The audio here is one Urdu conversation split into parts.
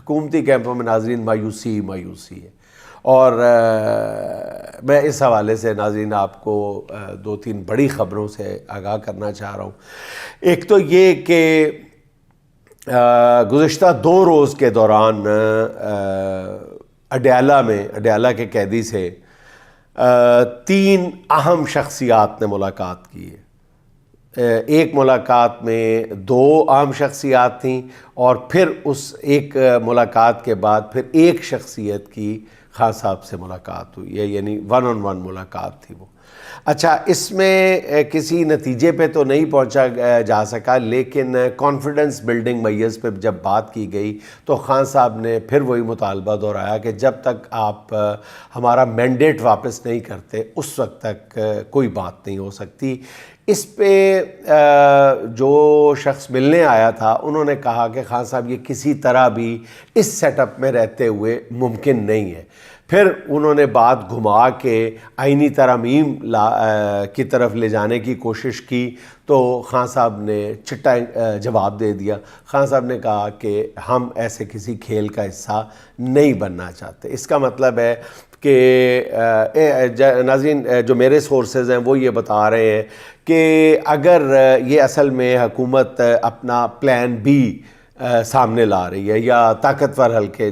حکومتی کیمپوں میں ناظرین مایوسی مایوسی ہے، اور میں اس حوالے سے ناظرین آپ کو دو تین بڑی خبروں سے آگاہ کرنا چاہ رہا ہوں۔ ایک تو یہ کہ گزشتہ 2 روز کے دوران اڈیالہ کے قیدی سے 3 اہم شخصیات نے ملاقات کی ہے۔ ایک ملاقات میں 2 اہم شخصیات تھیں، اور پھر اس ایک ملاقات کے بعد پھر ایک شخصیت کی خان صاحب سے ملاقات ہوئی ہے، یعنی 1 on 1 ملاقات تھی وہ۔ اچھا، اس میں کسی نتیجے پہ تو نہیں پہنچا جا سکا، لیکن کانفیڈنس بلڈنگ میز پہ جب بات کی گئی تو خان صاحب نے پھر وہی مطالبہ دہرایا کہ جب تک آپ ہمارا مینڈیٹ واپس نہیں کرتے اس وقت تک کوئی بات نہیں ہو سکتی۔ اس پہ جو شخص ملنے آیا تھا انہوں نے کہا کہ خان صاحب یہ کسی طرح بھی اس سیٹ اپ میں رہتے ہوئے ممکن نہیں ہے۔ پھر انہوں نے بات گھما کے آئینی ترامیم کی طرف لے جانے کی کوشش کی، تو خان صاحب نے چٹا جواب دے دیا۔ خان صاحب نے کہا کہ ہم ایسے کسی کھیل کا حصہ نہیں بننا چاہتے۔ اس کا مطلب ہے کہ ناظرین جو میرے سورسز ہیں وہ یہ بتا رہے ہیں کہ اگر یہ اصل میں حکومت اپنا پلان بی سامنے لا رہی ہے، یا طاقتور حلقے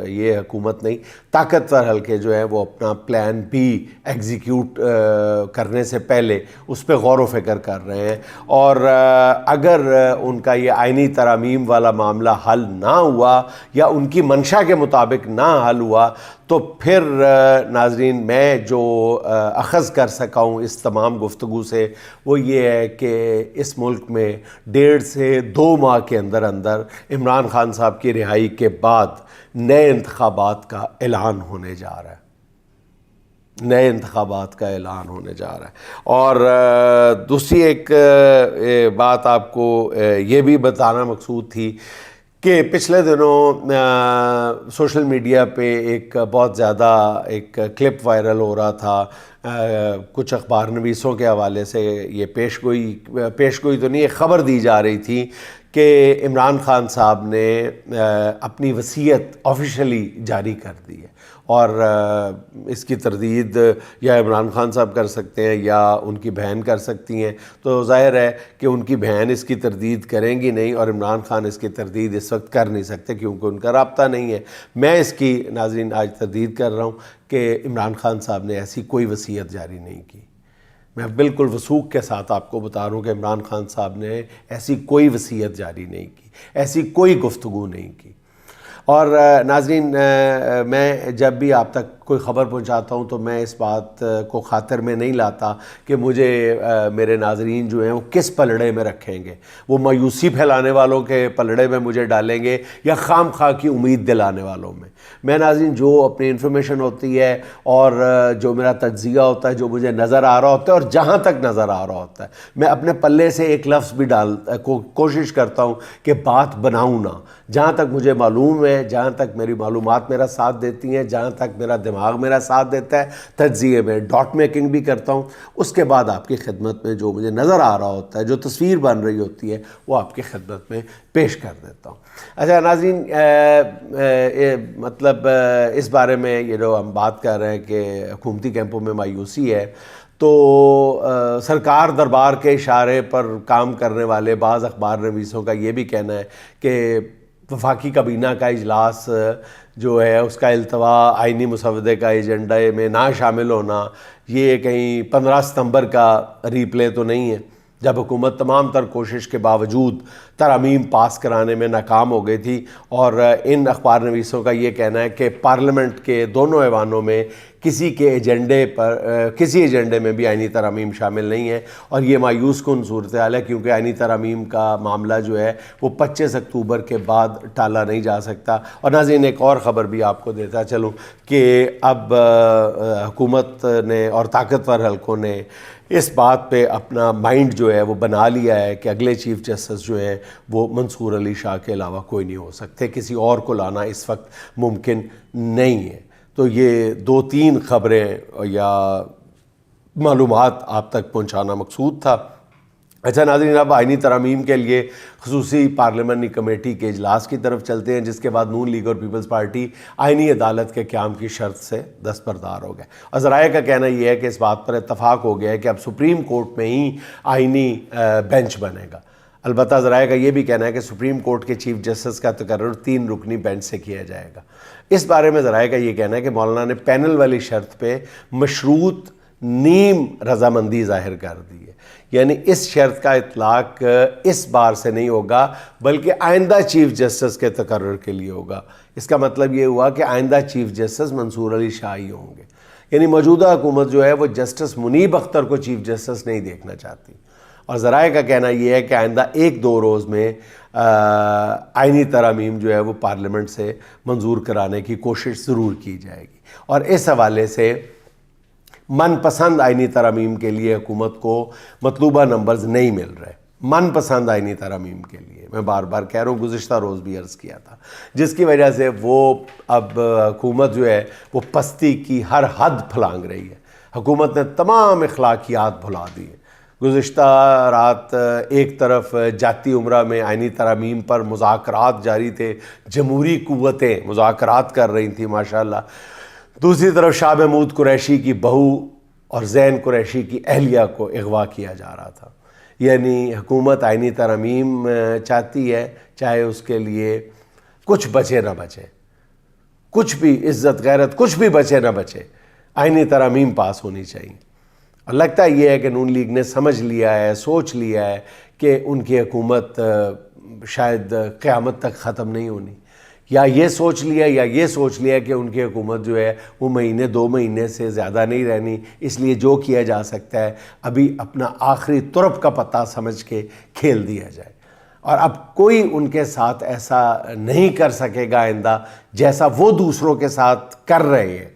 یہ حکومت نہیں، طاقتور حلقے جو ہیں وہ اپنا پلان بی ایگزیکیوٹ کرنے سے پہلے اس پہ غور و فکر کر رہے ہیں، اور اگر ان کا یہ آئینی ترامیم والا معاملہ حل نہ ہوا یا ان کی منشا کے مطابق نہ حل ہوا، تو پھر ناظرین میں جو اخذ کر سکا ہوں اس تمام گفتگو سے وہ یہ ہے کہ اس ملک میں 1.5 سے 2 ماہ کے اندر اندر عمران خان صاحب کی رہائی کے بعد نئے انتخابات کا اعلان ہونے جا رہا ہے، نئے انتخابات کا اعلان ہونے جا رہا ہے۔ اور دوسری ایک بات آپ کو یہ بھی بتانا مقصود تھی کہ پچھلے دنوں سوشل میڈیا پہ ایک بہت زیادہ ایک کلپ وائرل ہو رہا تھا، کچھ اخبار نویسوں کے حوالے سے یہ پیشگوئی تو نہیں، ایک خبر دی جا رہی تھی کہ عمران خان صاحب نے اپنی وصیت آفیشلی جاری کر دی ہے، اور اس کی تردید یا عمران خان صاحب کر سکتے ہیں یا ان کی بہن کر سکتی ہیں، تو ظاہر ہے کہ ان کی بہن اس کی تردید کریں گی نہیں، اور عمران خان اس کی تردید اس وقت کر نہیں سکتے کیونکہ ان کا رابطہ نہیں ہے۔ میں اس کی ناظرین آج تردید کر رہا ہوں کہ عمران خان صاحب نے ایسی کوئی وصیت جاری نہیں کی۔ میں بالکل وثوق کے ساتھ آپ کو بتا رہا ہوں کہ عمران خان صاحب نے ایسی کوئی وصیت جاری نہیں کی، ایسی کوئی گفتگو نہیں کی۔ اور ناظرین میں جب بھی آپ تک کوئی خبر پہنچاتا ہوں تو میں اس بات کو خاطر میں نہیں لاتا کہ مجھے میرے ناظرین جو ہیں وہ کس پلڑے میں رکھیں گے، وہ مایوسی پھیلانے والوں کے پلڑے میں مجھے ڈالیں گے یا خام خواہ کی امید دلانے والوں میں۔ میں ناظرین جو اپنی انفارمیشن ہوتی ہے اور جو میرا تجزیہ ہوتا ہے، جو مجھے نظر آ رہا ہوتا ہے اور جہاں تک نظر آ رہا ہوتا ہے، میں اپنے پلے سے ایک لفظ بھی کوشش کرتا ہوں کہ بات بناؤں نہ۔ جہاں تک مجھے معلوم ہے، جہاں تک میری معلومات میرا ساتھ دیتی ہیں، جہاں تک میرا دماغ میرا ساتھ دیتا ہے، تجزیے میں ڈاٹ میکنگ بھی کرتا ہوں، اس کے بعد آپ کی خدمت میں جو مجھے نظر آ رہا ہوتا ہے، جو تصویر بن رہی ہوتی ہے، وہ آپ کی خدمت میں پیش کر دیتا ہوں۔ اچھا ناظرین، مطلب اس بارے میں یہ جو ہم بات کر رہے ہیں کہ حکومتی کیمپوں میں مایوسی ہے، تو سرکار دربار کے اشارے پر کام کرنے والے بعض اخبار نویسوں کا یہ بھی کہنا ہے کہ وفاقی کابینہ کا اجلاس جو ہے اس کا التوا آئینی مسودے کا ایجنڈے میں نہ شامل ہونا، یہ کہیں 15 ستمبر کا ری پلے تو نہیں ہے، جب حکومت تمام تر کوشش کے باوجود ترامیم پاس کرانے میں ناکام ہو گئی تھی۔ اور ان اخبار نویسوں کا یہ کہنا ہے کہ پارلیمنٹ کے دونوں ایوانوں میں کسی ایجنڈے میں بھی آئینی ترامیم شامل نہیں ہے، اور یہ مایوس کن صورتحال ہے کیونکہ آئینی ترامیم کا معاملہ جو ہے وہ 25 اکتوبر کے بعد ٹالا نہیں جا سکتا۔ اور ناظرین ایک اور خبر بھی آپ کو دیتا چلوں کہ اب حکومت نے اور طاقتور حلقوں نے اس بات پہ اپنا مائنڈ جو ہے وہ بنا لیا ہے کہ اگلے چیف جسٹس جو ہیں وہ منصور علی شاہ کے علاوہ کوئی نہیں ہو سکتے، کسی اور کو لانا اس وقت ممکن نہیں ہے۔ تو یہ 2-3 خبریں یا معلومات آپ تک پہنچانا مقصود تھا۔ اچھا ناظرین، اب آئینی ترامیم کے لیے خصوصی پارلیمانی کمیٹی کے اجلاس کی طرف چلتے ہیں، جس کے بعد نون لیگ اور پیپلز پارٹی آئینی عدالت کے قیام کی شرط سے دستبردار ہو گئے، اور ذرائع کا کہنا یہ ہے کہ اس بات پر اتفاق ہو گیا ہے کہ اب سپریم کورٹ میں ہی آئینی بینچ بنے گا۔ البتہ ذرائع کا یہ بھی کہنا ہے کہ سپریم کورٹ کے چیف جسٹس کا تقرر 3 رکنی بینچ سے کیا جائے گا۔ اس بارے میں ذرائع کا یہ کہنا ہے کہ مولانا نے پینل والی شرط پہ مشروط نیم رضامندی ظاہر کر دی ہے، یعنی اس شرط کا اطلاق اس بار سے نہیں ہوگا بلکہ آئندہ چیف جسٹس کے تقرر کے لیے ہوگا۔ اس کا مطلب یہ ہوا کہ آئندہ چیف جسٹس منصور علی شاہ ہی ہوں گے، یعنی موجودہ حکومت جو ہے وہ جسٹس منیب اختر کو چیف جسٹس نہیں دیکھنا چاہتی، اور ذرائع کا کہنا یہ ہے کہ آئندہ 1-2 روز میں آئینی ترامیم جو ہے وہ پارلیمنٹ سے منظور کرانے کی کوشش ضرور کی جائے گی، اور اس حوالے سے من پسند آئینی ترامیم کے لیے حکومت کو مطلوبہ نمبرز نہیں مل رہے۔ من پسند آئینی ترامیم کے لیے میں بار بار کہہ رہا ہوں، گزشتہ روز بھی عرض کیا تھا، جس کی وجہ سے وہ اب حکومت جو ہے وہ پستی کی ہر حد پھلانگ رہی ہے۔ حکومت نے تمام اخلاقیات بھلا دی ہے۔ گزشتہ رات ایک طرف جاتی عمرہ میں آئینی ترامیم پر مذاکرات جاری تھے، جمہوری قوتیں مذاکرات کر رہی تھیں ماشاءاللہ، دوسری طرف شاہ محمود قریشی کی بہو اور زین قریشی کی اہلیہ کو اغوا کیا جا رہا تھا۔ یعنی حکومت آئینی ترامیم چاہتی ہے، چاہے اس کے لیے کچھ بچے نہ بچے، کچھ بھی عزت غیرت کچھ بھی بچے نہ بچے، آئینی ترامیم پاس ہونی چاہیے۔ اور لگتا یہ ہے کہ نون لیگ نے سمجھ لیا ہے، سوچ لیا ہے کہ ان کی حکومت شاید قیامت تک ختم نہیں ہونی، یا یہ سوچ لیا کہ ان کی حکومت جو ہے وہ 1-2 مہینے سے زیادہ نہیں رہنی، اس لیے جو کیا جا سکتا ہے ابھی اپنا آخری طرف کا پتہ سمجھ کے کھیل دیا جائے، اور اب کوئی ان کے ساتھ ایسا نہیں کر سکے گا آئندہ جیسا وہ دوسروں کے ساتھ کر رہے ہیں۔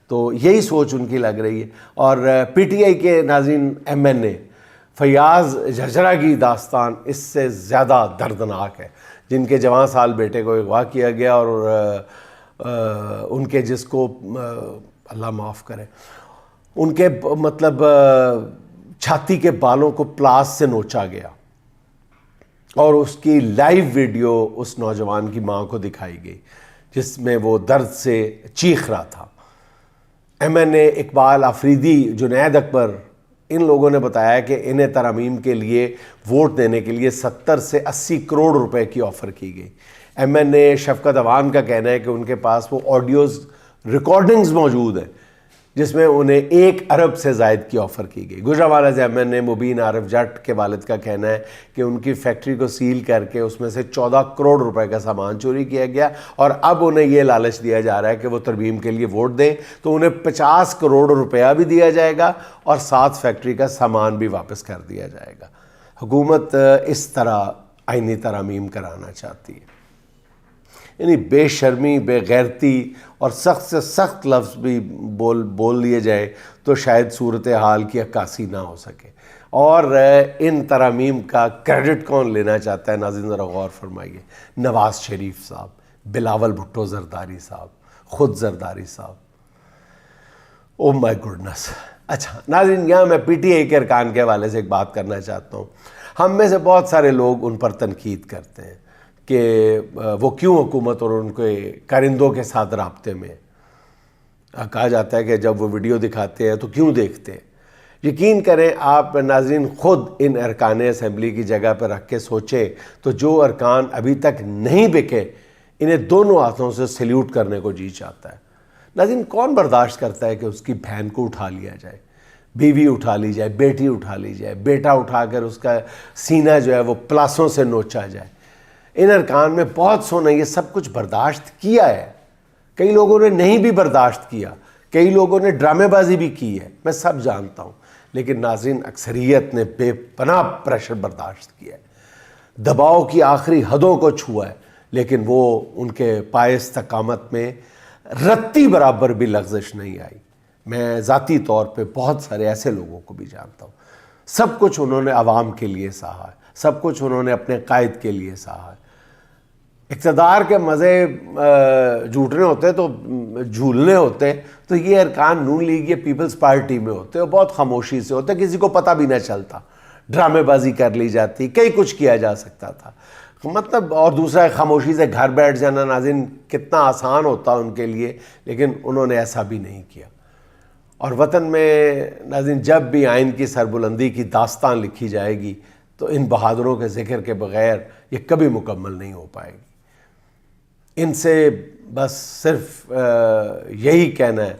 تو یہی سوچ ان کی لگ رہی ہے۔ اور پی ٹی آئی کے ناظرین، ایم این اے فیاض جھجھرا کی داستان اس سے زیادہ دردناک ہے، جن کے جوان سال بیٹے کو اغوا کیا گیا، اور ان کے جس کو اللہ معاف کرے، ان کے مطلب چھاتی کے بالوں کو پلاس سے نوچا گیا، اور اس کی لائیو ویڈیو اس نوجوان کی ماں کو دکھائی گئی جس میں وہ درد سے چیخ رہا تھا۔ ایم این اے، اقبال آفریدی، جنید اکبر، ان لوگوں نے بتایا کہ انہیں ترامیم کے لیے ووٹ دینے کے لیے 70 سے 80 کروڑ روپے کی آفر کی گئی۔ ایم این اے شفقت عوان کا کہنا ہے کہ ان کے پاس وہ آڈیوز ریکارڈنگز موجود ہیں جس میں انہیں 1 ارب سے زائد کی آفر کی گئی۔ گجرانوالہ سے ایم این اے مبین عارف جٹ کے والد کا کہنا ہے کہ ان کی فیکٹری کو سیل کر کے اس میں سے 14 کروڑ روپے کا سامان چوری کیا گیا، اور اب انہیں یہ لالچ دیا جا رہا ہے کہ وہ ترمیم کے لیے ووٹ دیں تو انہیں 50 کروڑ روپیہ بھی دیا جائے گا اور ساتھ فیکٹری کا سامان بھی واپس کر دیا جائے گا۔ حکومت اس طرح آئینی ترامیم کرانا چاہتی ہے، یعنی بے شرمی، بے غیرتی اور سخت سے سخت لفظ بھی بول لیے جائے تو شاید صورتحال کی عکاسی نہ ہو سکے۔ اور ان ترامیم کا کریڈٹ کون لینا چاہتا ہے؟ ناظرین ذرا غور فرمائیے، نواز شریف صاحب، بلاول بھٹو زرداری صاحب، خود زرداری صاحب۔ او مائی گوڈنس۔ اچھا ناظرین، یہاں میں پی ٹی آئی کے ارکان کے حوالے سے ایک بات کرنا چاہتا ہوں۔ ہم میں سے بہت سارے لوگ ان پر تنقید کرتے ہیں کہ وہ کیوں حکومت اور ان کے کارندوں کے ساتھ رابطے میں۔ کہا جاتا ہے کہ جب وہ ویڈیو دکھاتے ہیں تو کیوں دیکھتے ہیں؟ یقین کریں آپ ناظرین، خود ان ارکان اسمبلی کی جگہ پر رکھ کے سوچیں تو جو ارکان ابھی تک نہیں بکے، انہیں دونوں ہاتھوں سے سیلیوٹ کرنے کو جی چاہتا ہے۔ ناظرین، کون برداشت کرتا ہے کہ اس کی بہن کو اٹھا لیا جائے، بیوی اٹھا لی جائے، بیٹی اٹھا لی جائے، بیٹا اٹھا کر اس کا سینہ جو ہے وہ پلاسوں سے نوچا جائے؟ ان ارکان میں بہت سو نے یہ سب کچھ برداشت کیا ہے، کئی لوگوں نے نہیں بھی برداشت کیا، کئی لوگوں نے ڈرامے بازی بھی کی ہے، میں سب جانتا ہوں، لیکن ناظرین اکثریت نے بے پناہ پریشر برداشت کیا ہے، دباؤ کی آخری حدوں کو چھوا ہے، لیکن وہ ان کے پائے استقامت میں رتی برابر بھی لغزش نہیں آئی۔ میں ذاتی طور پہ بہت سارے ایسے لوگوں کو بھی جانتا ہوں، سب کچھ انہوں نے عوام کے لیے سہا ہے، سب کچھ انہوں نے اپنے قائد کے لیے سہا ہے۔ اقتدار کے مزے جھوٹنے ہوتے تو جھولنے ہوتے تو یہ ارکان نون لیگ یا پیپلز پارٹی میں ہوتے اور بہت خاموشی سے ہوتے، کسی کو پتہ بھی نہ چلتا، ڈرامے بازی کر لی جاتی، کئی کچھ کیا جا سکتا تھا مطلب. اور دوسرا خاموشی سے گھر بیٹھ جانا ناظرین کتنا آسان ہوتا ان کے لیے، لیکن انہوں نے ایسا بھی نہیں کیا. اور وطن میں ناظرین جب بھی آئین کی سربلندی کی داستان لکھی جائے گی تو ان بہادروں کے ذکر کے بغیر یہ کبھی مکمل نہیں ہو پائے گی. ان سے بس صرف یہی کہنا ہے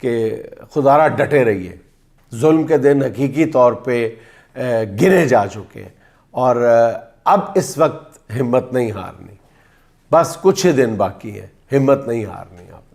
کہ خدا را ڈٹے رہیے. ظلم کے دن حقیقی طور پہ گنے جا چکے ہیں اور اب اس وقت ہمت نہیں ہارنی. بس کچھ ہی دن باقی ہے، ہمت نہیں ہارنی آپ.